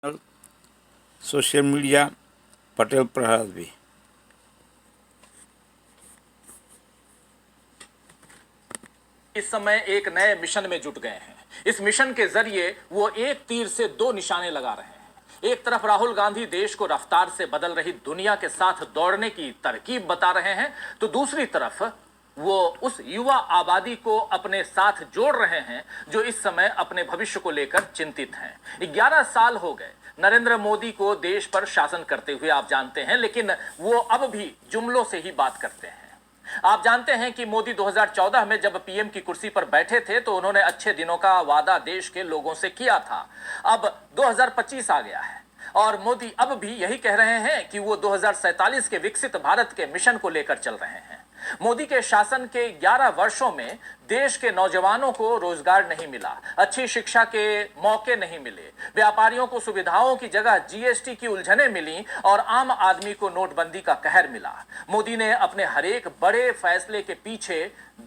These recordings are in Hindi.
सोशल मीडिया पटेल प्रहलाद भी। इस समय एक नए मिशन में जुट गए हैं। इस मिशन के जरिए वो एक तीर से दो निशाने लगा रहे हैं। एक तरफ राहुल गांधी देश को रफ्तार से बदल रही दुनिया के साथ दौड़ने की तरकीब बता रहे हैं, तो दूसरी तरफ वो उस युवा आबादी को अपने साथ जोड़ रहे हैं जो इस समय अपने भविष्य को लेकर चिंतित हैं। 11 साल हो गए नरेंद्र मोदी को देश पर शासन करते हुए, आप जानते हैं, लेकिन वो अब भी जुमलों से ही बात करते हैं। आप जानते हैं कि मोदी 2014 में जब पीएम की कुर्सी पर बैठे थे तो उन्होंने अच्छे दिनों का वादा देश के लोगों से किया था। अब 2025 आ गया है और मोदी अब भी यही कह रहे हैं कि वो 2047 के विकसित भारत के मिशन को लेकर चल रहे हैं। मोदी के शासन के 11 वर्षों में देश के नौजवानों को रोजगार नहीं मिला, अच्छी शिक्षा के मौके नहीं मिले, व्यापारियों को सुविधाओं की जगह जीएसटी की उलझनें मिली और आम आदमी को नोटबंदी का कहर मिला। मोदी ने अपने हर एक बड़े फैसले के पीछे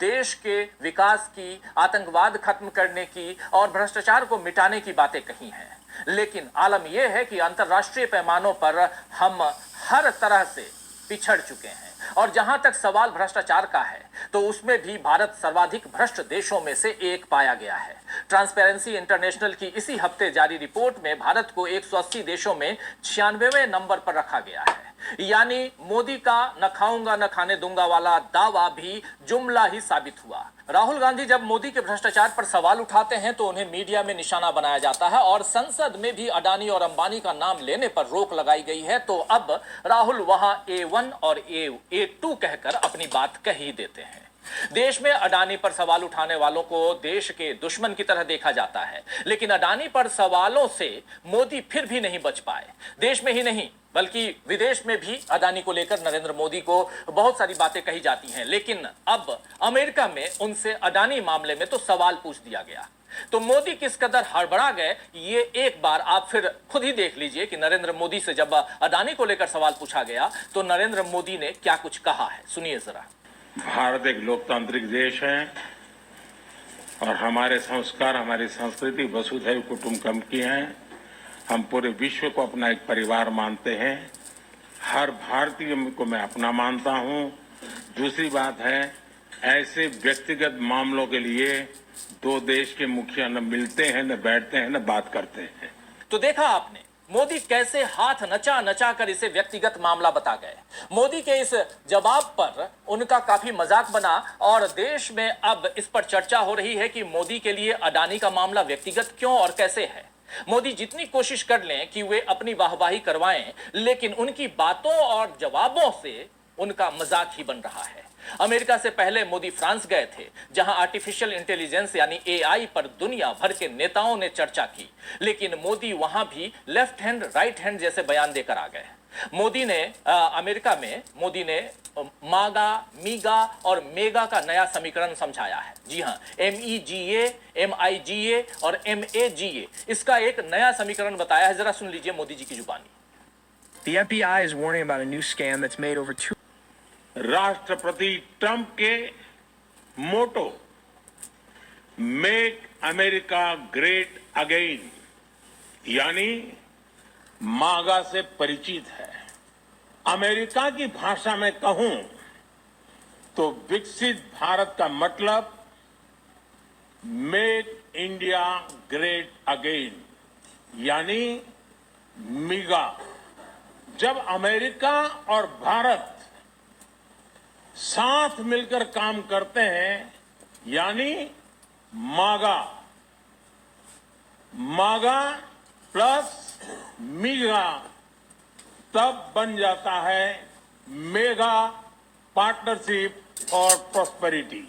देश के विकास की, आतंकवाद खत्म करने की और भ्रष्टाचार को मिटाने की बातें कही हैं। लेकिन आलम यह है कि अंतर्राष्ट्रीय पैमानों पर हम हर तरह से पिछड़ चुके हैं और जहां तक सवाल भ्रष्टाचार का है तो उसमें भी भारत सर्वाधिक भ्रष्ट देशों में से एक पाया गया है। ट्रांसपेरेंसी इंटरनेशनल की इसी हफ्ते जारी रिपोर्ट में भारत को 180 देशों में 96वें नंबर पर रखा गया है। यानी मोदी का न खाऊंगा न खाने दूंगा वाला दावा भी जुमला ही साबित हुआ। राहुल गांधी जब मोदी के भ्रष्टाचार पर सवाल उठाते हैं तो उन्हें मीडिया में निशाना बनाया जाता है और संसद में भी अडानी और अंबानी का नाम लेने पर रोक लगाई गई है। तो अब राहुल वहां A1 और A2 कहकर अपनी बात कह ही देते हैं। देश में अडानी पर सवाल उठाने वालों को देश के दुश्मन की तरह देखा जाता है, लेकिन अडानी पर सवालों से मोदी फिर भी नहीं बच पाए। देश में ही नहीं बल्कि विदेश में भी अडानी को लेकर नरेंद्र मोदी को बहुत सारी बातें कही जाती हैं, लेकिन अब अमेरिका में उनसे अडानी मामले में तो सवाल पूछ दिया गया। तो मोदी किस कदर हड़बड़ा गए ये एक बार आप फिर खुद ही देख लीजिए कि नरेंद्र मोदी से जब अडानी को लेकर सवाल पूछा गया तो नरेंद्र मोदी ने क्या कुछ कहा है, सुनिए जरा। भारत एक लोकतांत्रिक देश है और हमारे संस्कार, हमारी संस्कृति वसुधैव कुटुंबकम की है। हम पूरे विश्व को अपना एक परिवार मानते हैं। हर भारतीय को मैं अपना मानता हूं। दूसरी बात है, ऐसे व्यक्तिगत मामलों के लिए दो देश के मुखिया न मिलते हैं, न बैठते हैं, न बात करते हैं। तो देखा आपने मोदी कैसे हाथ नचा नचा कर इसे व्यक्तिगत मामला बता गए। मोदी के इस जवाब पर उनका काफी मजाक बना और देश में अब इस पर चर्चा हो रही है कि मोदी के लिए अडानी का मामला व्यक्तिगत क्यों और कैसे है। मोदी जितनी कोशिश कर लें कि वे अपनी वाहवाही करवाएं, लेकिन उनकी बातों और जवाबों से उनका मजाक ही बन रहा है। अमेरिका से पहले मोदी फ्रांस गए थे, जहां आर्टिफिशियल इंटेलिजेंस यानी AI पर दुनिया भर के नेताओं ने चर्चा की, लेकिन मोदी वहां भी लेफ्ट हैंड राइट हैंड जैसे बयान देकर आ गए। मोदी ने अमेरिका में मागा, मीगा और मेगा का नया समीकरण समझाया है। जी हां, MEGA, MIGA और MAGA, इसका एक नया समीकरण बताया है। जरा सुन लीजिए मोदी जी की जुबानी। The FBI is warning about a new scam that's made over 2 राष्ट्रपति ट्रंप के मोटो मेक अमेरिका ग्रेट अगेन यानी मागा से परिचित है। अमेरिका की भाषा में कहूं तो विकसित भारत का मतलब मेक इंडिया ग्रेट अगेन यानी मिगा। जब अमेरिका और भारत साथ मिलकर काम करते हैं यानी मागा प्लस मीगा, तब बन जाता है मेगा पार्टनरशिप फॉर प्रॉस्पेरिटी।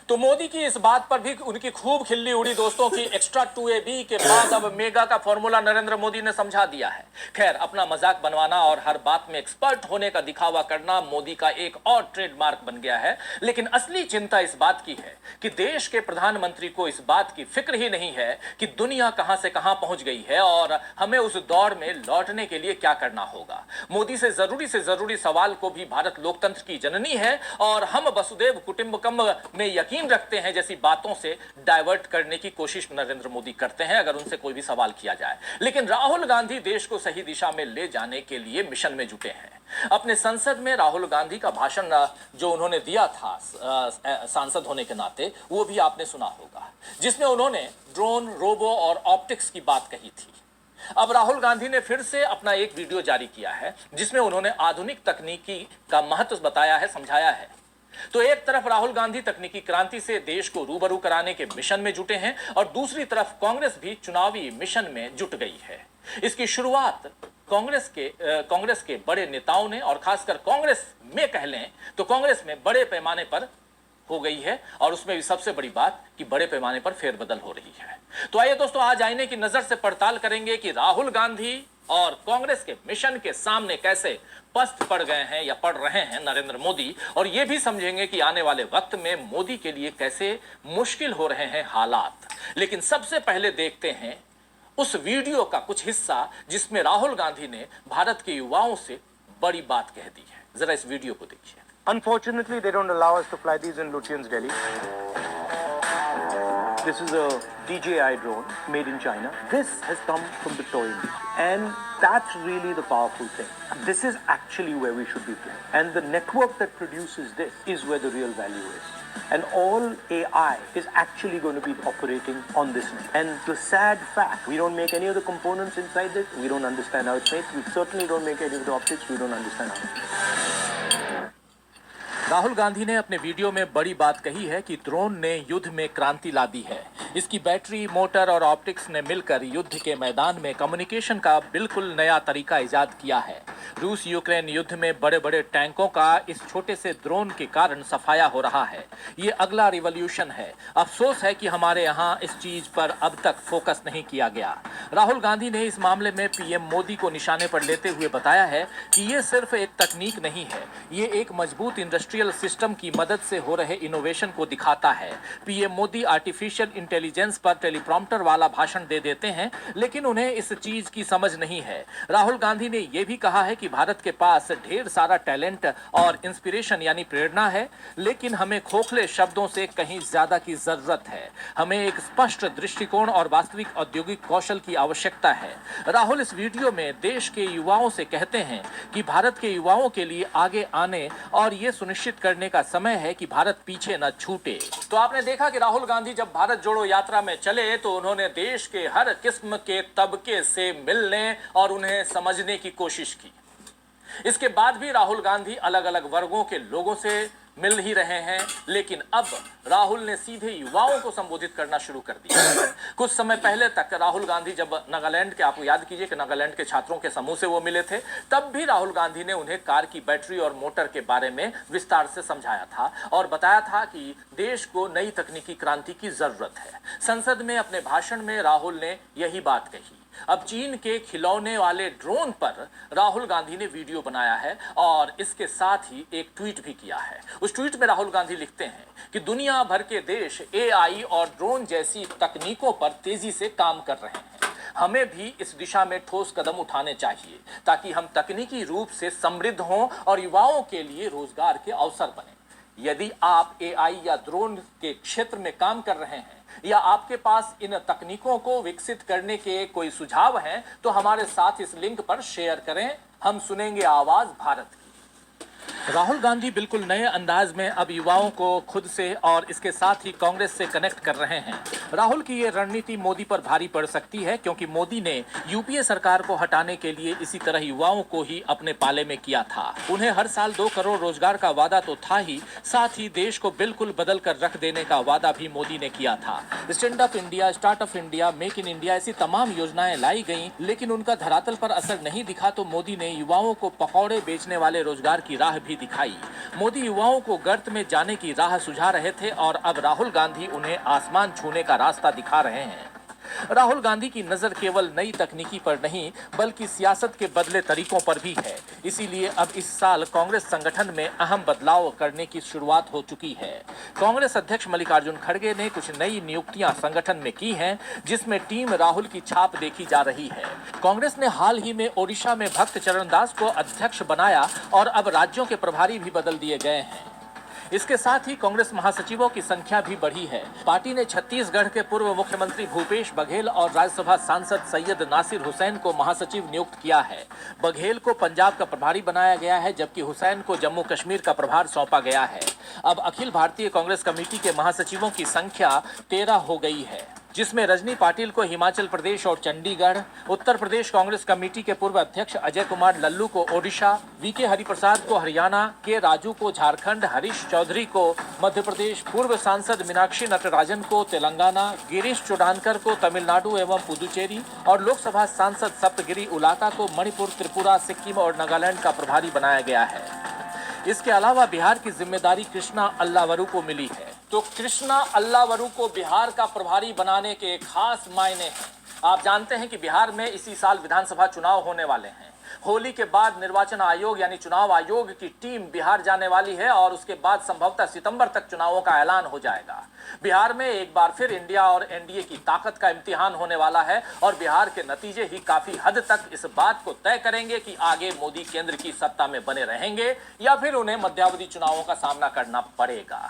तो मोदी की इस बात पर भी उनकी खूब खिल्ली उड़ी दोस्तों की। एक्स्ट्रा 2AB के बाद अब मेगा का फॉर्मूला नरेंद्र मोदी ने समझा दिया है। खैर, अपना मजाक बनवाना और हर बात में एक्सपर्ट होने का दिखावा करना मोदी का एक और ट्रेडमार्क बन गया है, लेकिन असली चिंता इस बात की है कि देश के प्रधानमंत्री को इस बात की फिक्र ही नहीं है कि दुनिया कहां से कहां पहुंच गई है और हमें उस दौर में लौटने के लिए क्या करना होगा। मोदी से जरूरी सवाल को भी भारत लोकतंत्र की जननी है और हम वसुधैव कुटुंबकम में यकीन यकीन रखते हैं जैसी बातों से डाइवर्ट करने की कोशिश नरेंद्र मोदी करते हैं अगर उनसे कोई भी सवाल किया जाए। लेकिन राहुल गांधी देश को सही दिशा में ले जाने के लिए मिशन में जुटे हैं। अपने संसद में राहुल गांधी का भाषण जो उन्होंने दिया था सांसद होने के नाते, वो भी आपने सुना होगा, जिसमें उन्होंने ड्रोन, रोबो और ऑप्टिक्स की बात कही थी। अब राहुल गांधी ने फिर से अपना एक वीडियो जारी किया है जिसमें उन्होंने आधुनिक तकनीकी का महत्व बताया है, समझाया है। तो एक तरफ राहुल गांधी तकनीकी क्रांति से देश को रूबरू कराने के मिशन में जुटे हैं और दूसरी तरफ कांग्रेस भी चुनावी मिशन में जुट गई है। इसकी शुरुआत कांग्रेस के बड़े नेताओं ने, और खासकर कांग्रेस में कह लें तो कांग्रेस में बड़े पैमाने पर हो गई है, और उसमें भी सबसे बड़ी बात कि बड़े पैमाने पर फेरबदल हो रही है। तो आइए दोस्तों, आज आईने की नजर से पड़ताल करेंगे कि राहुल गांधी और कांग्रेस के मिशन के सामने कैसे पस्त पड़ गए हैं या पड़ रहे हैं नरेंद्र मोदी, और यह भी समझेंगे कि आने वाले वक्त में मोदी के लिए कैसे मुश्किल हो रहे हैं हालात। लेकिन सबसे पहले देखते हैं उस वीडियो का कुछ हिस्सा जिसमें राहुल गांधी ने भारत के युवाओं से बड़ी बात कह दी है। जरा इस वीडियो को देखिए। Unfortunately, they don't allow us to fly these in Lutyens, Delhi. This is a DJI drone made in China. This has come from the toy industry, and that's really the powerful thing. This is actually where we should be playing, and the network that produces this is where the real value is. And all AI is actually going to be operating on this net. And the sad fact, we don't make any of the components inside this. We don't understand how it's made. We certainly don't make any of the optics. We don't understand how it's made. Rahul Gandhi ने अपने वीडियो में बड़ी बात कही है कि ड्रोन ने युद्ध में क्रांति ला दी है। इसकी बैटरी, मोटर और ऑप्टिक्स ने मिलकर युद्ध के मैदान में कम्युनिकेशन का बिल्कुल नया तरीका इजाद किया है। रूस यूक्रेन युद्ध में बड़े बड़े टैंकों का इस छोटे से ड्रोन के कारण सफाया हो रहा है। ये अगला रिवॉल्यूशन है। अफसोस है कि हमारे यहाँ इस चीज पर अब तक फोकस नहीं किया गया। राहुल गांधी ने इस मामले में पीएम मोदी को निशाने पर लेते हुए बताया है कि ये सिर्फ एक तकनीक नहीं है, ये एक मजबूत इंडस्ट्रियल सिस्टम की मदद से हो रहे इनोवेशन को दिखाता है। पीएम मोदी आर्टिफिशियल इंटेलिजेंस पर टेलीप्रॉम्प्टर वाला भाषण दे देते हैं, लेकिन उन्हें इस चीज की समझ नहीं है। राहुल गांधी ने यह भी कहा है कि भारत के पास ढेर सारा टैलेंट और इंस्पिरेशन यानी प्रेरणा है, लेकिन हमें खोखले शब्दों से कहीं ज्यादा की जरूरत है। हमें एक स्पष्ट दृष्टिकोण और वास्तविक औद्योगिक कौशल की आवश्यकता है। राहुल इस वीडियो में देश के युवाओं से कहते हैं कि भारत के युवाओं के लिए आगे आने और ये सुनिश्चित करने का समय है कि भारत पीछे न छूटे। तो आपने देखा कि राहुल गांधी जब भारत जोड़ो यात्रा में चले तो उन्होंने देश के हर किस्म के तबके से मिलने और उन्हें समझने की कोशिश की। इसके बाद भी राहुल गांधी अलग अलग वर्गों के लोगों से मिल ही रहे हैं, लेकिन अब राहुल ने सीधे युवाओं को संबोधित करना शुरू कर दिया। कुछ समय पहले तक राहुल गांधी जब नागालैंड के, आपको याद कीजिए कि नागालैंड के छात्रों के समूह से वो मिले थे, तब भी राहुल गांधी ने उन्हें कार की बैटरी और मोटर के बारे में विस्तार से समझाया था और बताया था कि देश को नई तकनीकी क्रांति की जरूरत है। संसद में अपने भाषण में राहुल ने यही बात कही। अब चीन के खिलौने वाले ड्रोन पर राहुल गांधी ने वीडियो बनाया है और इसके साथ ही एक ट्वीट भी किया है। उस ट्वीट में राहुल गांधी लिखते हैं कि दुनिया भर के देश एआई और ड्रोन जैसी तकनीकों पर तेजी से काम कर रहे हैं। हमें भी इस दिशा में ठोस कदम उठाने चाहिए ताकि हम तकनीकी रूप से समृद्ध हों और युवाओं के लिए रोजगार के अवसर बने। यदि आप एआई या ड्रोन के क्षेत्र में काम कर रहे हैं या आपके पास इन तकनीकों को विकसित करने के कोई सुझाव हैं, तो हमारे साथ इस लिंक पर शेयर करें। हम सुनेंगे आवाज भारत की। राहुल गांधी बिल्कुल नए अंदाज में अब युवाओं को खुद से और इसके साथ ही कांग्रेस से कनेक्ट कर रहे हैं। राहुल की ये रणनीति मोदी पर भारी पड़ सकती है, क्योंकि मोदी ने यूपीए सरकार को हटाने के लिए इसी तरह युवाओं को ही अपने पाले में किया था। उन्हें हर साल 2 करोड़ रोजगार का वादा तो था ही, साथ ही देश को बिल्कुल बदल कर रख देने का वादा भी मोदी ने किया था। Stand up India, startup India, make in India ऐसी तमाम योजनाएं लाई गई, लेकिन उनका धरातल पर असर नहीं दिखा। तो मोदी ने युवाओं को पकौड़े बेचने वाले रोजगार की राह भी दिखाई। मोदी युवाओं को गर्त में जाने की राह सुझा रहे थे और अब राहुल गांधी उन्हें आसमान छूने का रास्ता दिखा रहे हैं। राहुल गांधी की नजर केवल नई तकनीकी पर नहीं बल्कि सियासत के बदले तरीकों पर भी है। इसीलिए अब इस साल कांग्रेस संगठन में अहम बदलाव करने की शुरुआत हो चुकी है। कांग्रेस अध्यक्ष मल्लिकार्जुन खड़गे ने कुछ नई नियुक्तियां संगठन में की हैं, जिसमें टीम राहुल की छाप देखी जा रही है। कांग्रेस ने हाल ही में ओडिशा में भक्त चरण दास को अध्यक्ष बनाया और अब राज्यों के प्रभारी भी बदल दिए गए हैं। इसके साथ ही कांग्रेस महासचिवों की संख्या भी बढ़ी है। पार्टी ने छत्तीसगढ़ के पूर्व मुख्यमंत्री भूपेश बघेल और राज्यसभा सांसद सैयद नासिर हुसैन को महासचिव नियुक्त किया है। बघेल को पंजाब का प्रभारी बनाया गया है, जबकि हुसैन को जम्मू कश्मीर का प्रभार सौंपा गया है। अब अखिल भारतीय कांग्रेस कमेटी के महासचिवों की संख्या 13 हो गई है, जिसमें रजनी पाटिल को हिमाचल प्रदेश और चंडीगढ़, उत्तर प्रदेश कांग्रेस कमेटी के पूर्व अध्यक्ष अजय कुमार लल्लू को ओडिशा, वीके हरिप्रसाद को हरियाणा, के राजू को झारखंड, हरीश चौधरी को मध्य प्रदेश, पूर्व सांसद मीनाक्षी नटराजन को तेलंगाना, गिरीश चोडानकर को तमिलनाडु एवं पुदुचेरी और लोकसभा सांसद सप्तगिरी उलाका को मणिपुर, त्रिपुरा, सिक्किम और नागालैंड का प्रभारी बनाया गया है। इसके अलावा बिहार की जिम्मेदारी कृष्णा अल्लावरू को मिली है। तो कृष्णा अल्लावरू को बिहार का प्रभारी बनाने के खास मायने हैं। आप जानते हैं कि बिहार में इसी साल विधानसभा चुनाव होने वाले हैं। होली के बाद निर्वाचन आयोग यानी चुनाव आयोग की टीम बिहार जाने वाली है और उसके बाद संभवतः सितंबर तक चुनावों का ऐलान हो जाएगा। बिहार में एक बार फिर इंडिया और एनडीए की ताकत का इम्तिहान होने वाला है और बिहार के नतीजे ही काफी हद तक इस बात को तय करेंगे कि आगे मोदी केंद्र की सत्ता में बने रहेंगे या फिर उन्हें मध्यावधि चुनावों का सामना करना पड़ेगा।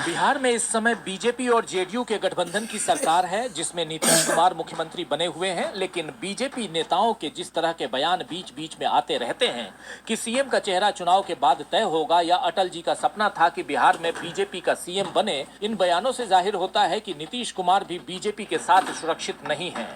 बिहार में इस समय बीजेपी और जेडीयू के गठबंधन की सरकार है, जिसमें नीतीश कुमार मुख्यमंत्री बने हुए हैं। लेकिन बीजेपी नेताओं के जिस तरह के बयान बीच बीच में आते रहते हैं कि सीएम का चेहरा चुनाव के बाद तय होगा या अटल जी का सपना था कि बिहार में बीजेपी का सीएम बने, इन बयानों से जाहिर होता है कि नीतीश कुमार भी बीजेपी के साथ सुरक्षित नहीं है।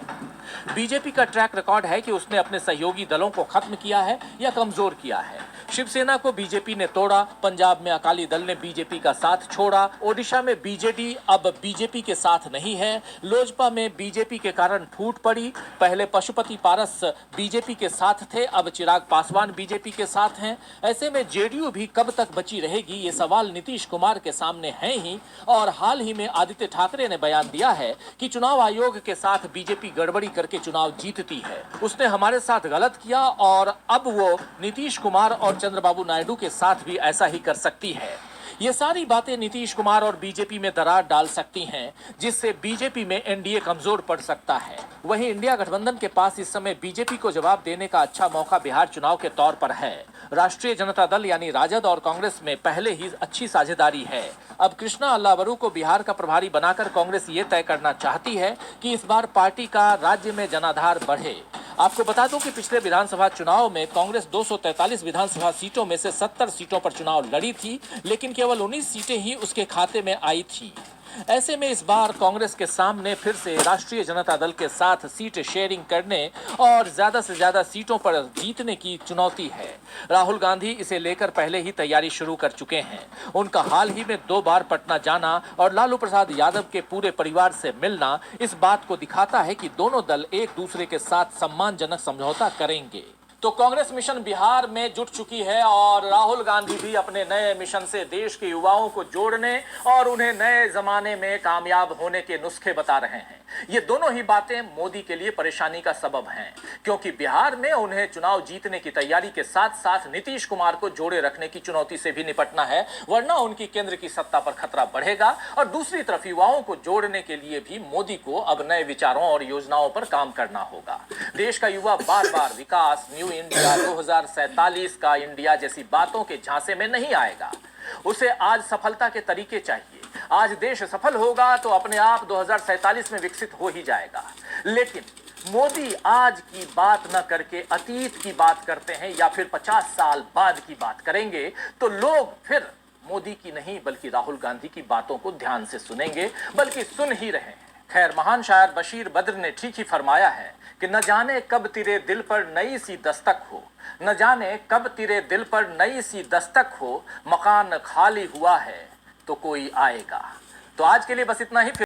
बीजेपी का ट्रैक रिकॉर्ड है कि उसने अपने सहयोगी दलों को खत्म किया है या कमजोर किया है। शिवसेना को बीजेपी ने तोड़ा, पंजाब में अकाली दल ने बीजेपी का साथ छोड़ा, ओडिशा में बीजेडी अब बीजेपी के साथ नहीं है, लोजपा में बीजेपी के कारण फूट पड़ी। पहले पशुपति पारस बीजेपी के साथ थे, अब चिराग पासवान बीजेपी के साथ हैं। ऐसे में जेडीयू भी कब तक बची रहेगी, ये सवाल नीतीश कुमार के सामने है ही। और हाल ही में आदित्य ठाकरे ने बयान दिया है कि चुनाव आयोग के साथ बीजेपी गड़बड़ी करके चुनाव जीतती है, उसने हमारे साथ गलत किया और अब वो नीतीश कुमार और चंद्रबाबू नायडू के साथ भी ऐसा ही कर सकती है। ये सारी बातें नीतीश कुमार और बीजेपी में दरार डाल सकती हैं, जिससे बीजेपी में एनडीए कमजोर पड़ सकता है। वहीं इंडिया गठबंधन के पास इस समय बीजेपी को जवाब देने का अच्छा मौका बिहार चुनाव के तौर पर है। राष्ट्रीय जनता दल यानी राजद और कांग्रेस में पहले ही अच्छी साझेदारी है। अब कृष्णा अल्लावरू को बिहार का प्रभारी बनाकर कांग्रेस ये तय करना चाहती है कि इस बार पार्टी का राज्य में जनाधार बढ़े। आपको बता दूं कि पिछले विधानसभा चुनाव में कांग्रेस 243 विधानसभा सीटों में से 70 सीटों पर चुनाव लड़ी थी, लेकिन केवल 19 सीटें ही उसके खाते में आई थी। ऐसे में इस बार कांग्रेस के सामने फिर से राष्ट्रीय जनता दल के साथ सीट शेयरिंग करने और ज्यादा से ज्यादा सीटों पर जीतने की चुनौती है। राहुल गांधी इसे लेकर पहले ही तैयारी शुरू कर चुके हैं। उनका हाल ही में 2 बार पटना जाना और लालू प्रसाद यादव के पूरे परिवार से मिलना इस बात को दिखाता है कि दोनों दल एक दूसरे के साथ सम्मानजनक समझौता करेंगे। तो कांग्रेस मिशन बिहार में जुट चुकी है और राहुल गांधी भी अपने नए मिशन से देश के युवाओं को जोड़ने और उन्हें नए जमाने में कामयाब होने के नुस्खे बता रहे हैं। ये दोनों ही बातें मोदी के लिए परेशानी का सबब हैं, क्योंकि बिहार में उन्हें चुनाव जीतने की तैयारी के साथ साथ नीतीश कुमार को जोड़े रखने की चुनौती से भी निपटना है, वरना उनकी केंद्र की सत्ता पर खतरा बढ़ेगा। और दूसरी तरफ युवाओं को जोड़ने के लिए भी मोदी को अब नए विचारों और योजनाओं पर काम करना होगा। देश का युवा बार बार विकास, न्यू इंडिया, 2047 का इंडिया जैसी बातों के झांसे में नहीं आएगा। उसे आज सफलता के तरीके चाहिए। आज देश सफल होगा तो अपने आप 2047 में विकसित हो ही जाएगा। लेकिन मोदी आज की बात न करके अतीत की बात करते हैं या फिर 50 साल बाद की बात करेंगे, तो लोग फिर मोदी की नहीं बल्कि राहुल गांधी की बातों को ध्यान से सुनेंगे, बल्कि सुन ही रहे हैं। खैर, महान शायर बशीर बद्र ने ठीक ही फरमाया है कि न जाने कब तेरे दिल पर नई सी दस्तक हो, न जाने कब तेरे दिल पर नई सी दस्तक हो, मकान खाली हुआ है तो कोई आएगा। तो आज के लिए बस इतना ही।